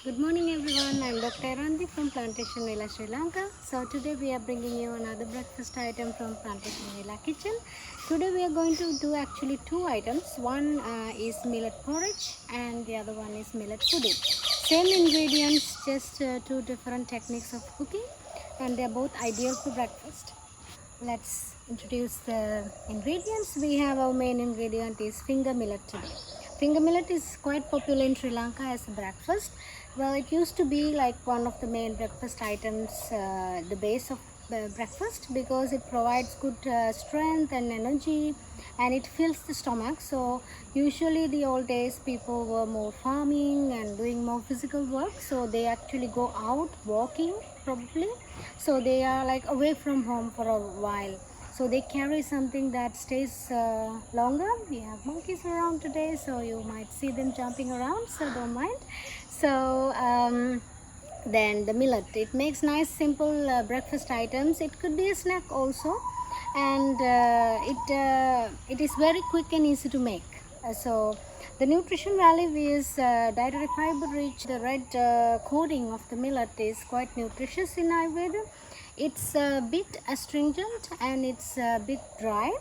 Good morning everyone, I'm Dr. Randi from Plantation Villa, Sri Lanka. So today we are bringing you another breakfast item from Plantation Villa kitchen. Today we are going to do actually two items. One is millet porridge and the other one is millet pudding. Same ingredients, just two different techniques of cooking, and they are both ideal for breakfast. Let's introduce the ingredients. We have our main ingredient is finger millet today. Finger millet is quite popular in Sri Lanka as a breakfast. Well, it used to be like one of the main breakfast items, the base of breakfast, because it provides good strength and energy, and it fills the stomach. So usually the old days people were more farming and doing more physical work, so they actually go out walking probably, so they are like away from home for a while, so they carry something that stays longer. We have monkeys around today, so you might see them jumping around, so don't mind. So then the millet, it makes nice simple breakfast items. It could be a snack also, and it is very quick and easy to make. So the nutrition value is dietary fiber rich. The red coating of the millet is quite nutritious in Ayurveda. It's a bit astringent and it's a bit dry,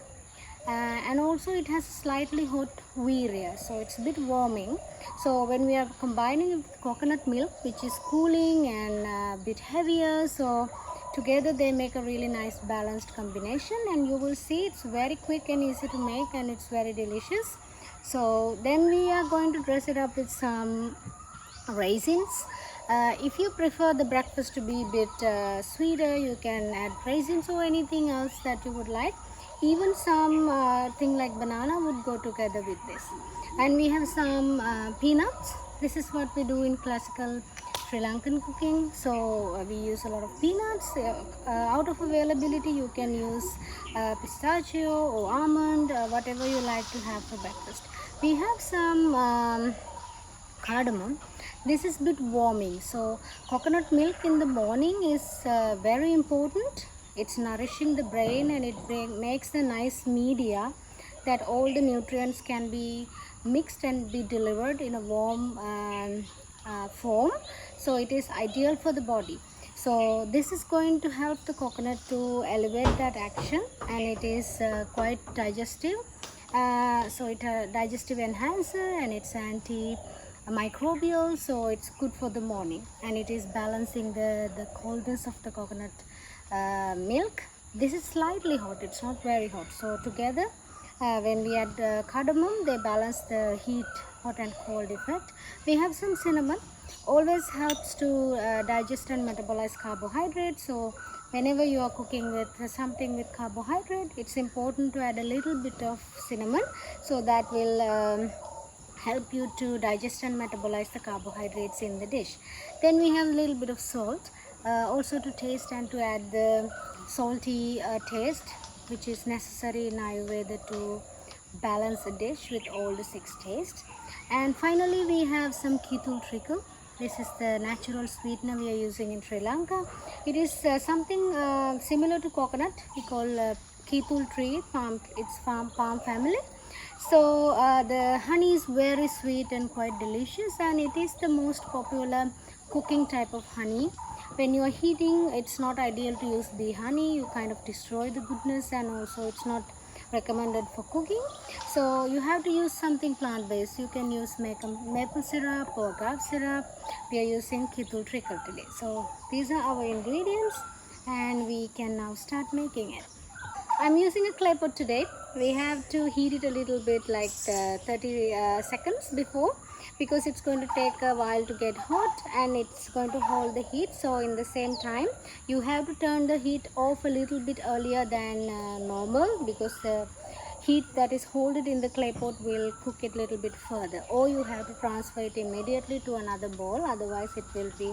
and also it has slightly hot virya, so it's a bit warming. So when we are combining it with coconut milk, which is cooling and a bit heavier, so together they make a really nice balanced combination, and you will see it's very quick and easy to make, and it's very delicious. So then we are going to dress it up with some raisins. If you prefer the breakfast to be a bit sweeter, you can add raisins or anything else that you would like. Even some thing like banana would go together with this. And we have some peanuts. This is what we do in classical Sri Lankan cooking. So we use a lot of peanuts. Out of availability, you can use pistachio or almond, whatever you like to have for breakfast. We have some cardamom. This is bit warming, so coconut milk in the morning is very important. It's nourishing the brain, and it makes a nice media that all the nutrients can be mixed and be delivered in a warm form, so it is ideal for the body. So this is going to help the coconut to elevate that action, and it is quite digestive. So it's a digestive enhancer, and it's anti-microbial, so it's good for the morning, and it is balancing the coldness of the coconut milk. This is slightly hot, it's not very hot, so together when we add cardamom, they balance the heat, hot and cold effect. We have some cinnamon, always helps to digest and metabolize carbohydrates. So whenever you are cooking with something with carbohydrate, it's important to add a little bit of cinnamon, so that will help you to digest and metabolize the carbohydrates in the dish. Then we have a little bit of salt, also to taste and to add the salty taste, which is necessary in Ayurveda to balance a dish with all the 6 tastes. And finally we have some ketul treacle. This is the natural sweetener we are using in Sri Lanka. It is something similar to coconut. We call ketul tree, it's palm family. So the honey is very sweet and quite delicious, and it is the most popular cooking type of honey. When you are heating, it's not ideal to use bee honey. You kind of destroy the goodness, and also it's not recommended for cooking. So you have to use something plant-based. You can use maple syrup or agave syrup. We are using ketul treacle today. So these are our ingredients, and we can now start making it. I'm using a clay pot today. We have to heat it a little bit, like 30 seconds before, because it's going to take a while to get hot, and it's going to hold the heat. So in the same time, you have to turn the heat off a little bit earlier than normal, because the heat that is held in the clay pot will cook it a little bit further, or you have to transfer it immediately to another bowl, otherwise it will be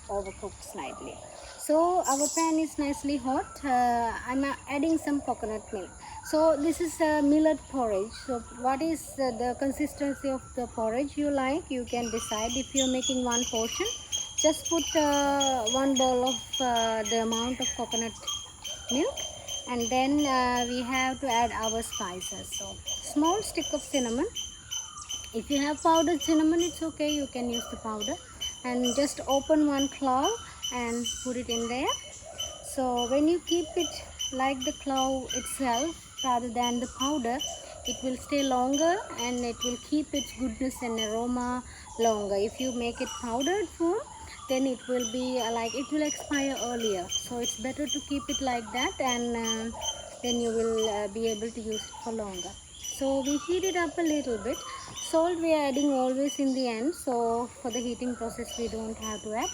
overcooked slightly. So our pan is nicely hot. I'm adding some coconut milk. So this is millet porridge. So what is the consistency of the porridge you like? You can decide. If you're making one portion, just put one bowl of the amount of coconut milk, and then we have to add our spices. So small stick of cinnamon. If you have powdered cinnamon, it's okay, you can use the powder. and just open one clove and put it in there. So when you keep it like the clove itself rather than the powder, it will stay longer and it will keep its goodness and aroma longer. If you make it powdered form, then it will be like it will expire earlier. So it's better to keep it like that, and then you will be able to use it for longer. So we heat it up a little bit. Salt we are adding always in the end, so for the heating process we don't have to add.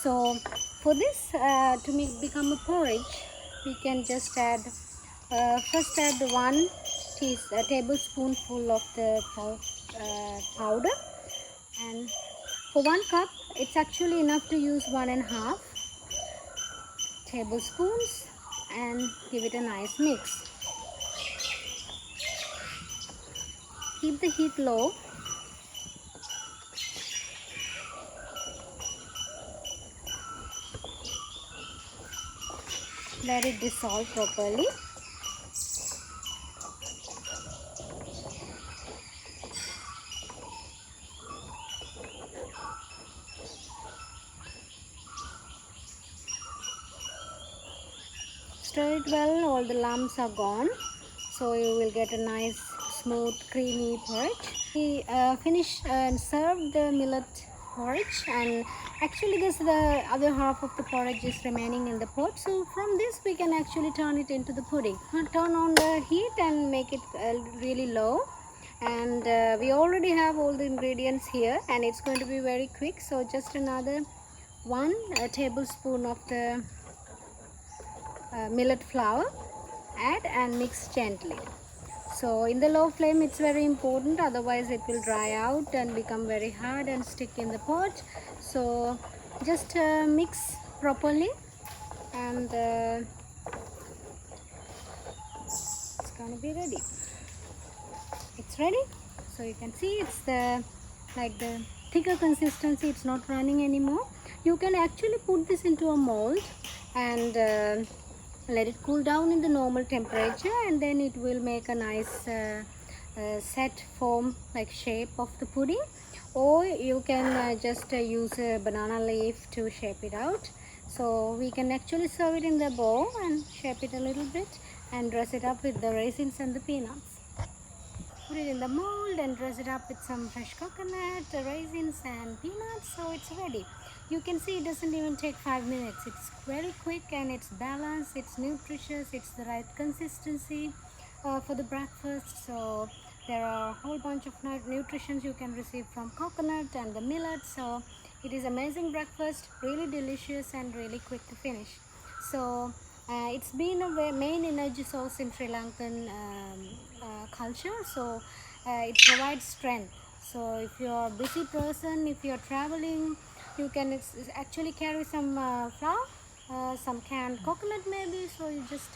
So for this to become a porridge, we can just add first add one tablespoonful of the powder, and for 1 cup it's actually enough to use 1.5 tablespoons and give it a nice mix. Keep the heat low. Let it dissolve properly. Stir it well, all the lumps are gone, so you will get a nice smooth creamy porridge. We finish and serve the millet porridge, and actually this the other half of the porridge is remaining in the pot, so from this we can actually turn it into the pudding. Turn on the heat and make it really low, and we already have all the ingredients here and it's going to be very quick. So just another 1 tablespoon of the millet flour, add and mix gently. So in the low flame it's very important, otherwise it will dry out and become very hard and stick in the pot. So just mix properly, and it's gonna be ready. It's ready. So you can see it's the thicker consistency, it's not running anymore. You can actually put this into a mold and let it cool down in the normal temperature, and then it will make a nice set form like shape of the pudding. Or you can just use a banana leaf to shape it out. So we can actually serve it in the bowl and shape it a little bit and dress it up with the raisins and the peanuts. Put it in the mold and dress it up with some fresh coconut, raisins and peanuts, so it's ready. You can see it doesn't even take 5 minutes. It's very quick and it's balanced, it's nutritious, it's the right consistency for the breakfast. So there are a whole bunch of nutritions you can receive from coconut and the millet. So it is amazing breakfast, really delicious and really quick to finish. So it's been a main energy source in Sri Lankan culture. So it provides strength. So if you're a busy person, if you're traveling, you can actually carry some flour, some canned coconut maybe. So you just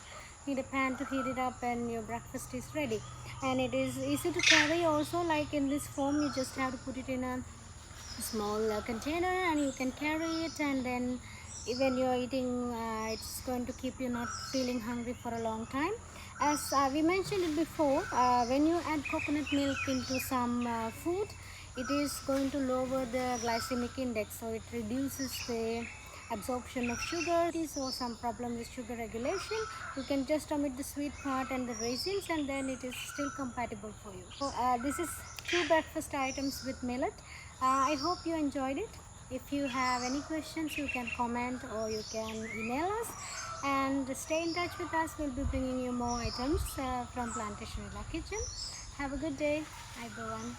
need a pan to heat it up and your breakfast is ready. And it is easy to carry also, like in this form you just have to put it in a small container and you can carry it, and then when you're eating it's going to keep you not feeling hungry for a long time. As we mentioned it before, when you add coconut milk into some food, it is going to lower the glycemic index, so it reduces the absorption of sugar. Or some problem with sugar regulation, you can just omit the sweet part and the raisins, and then it is still compatible for you. So this is 2 breakfast items with millet. I hope you enjoyed it. If you have any questions, you can comment or you can email us, and stay in touch with us. We'll be bringing you more items from Plantation Villa Kitchen. Have a good day, everyone.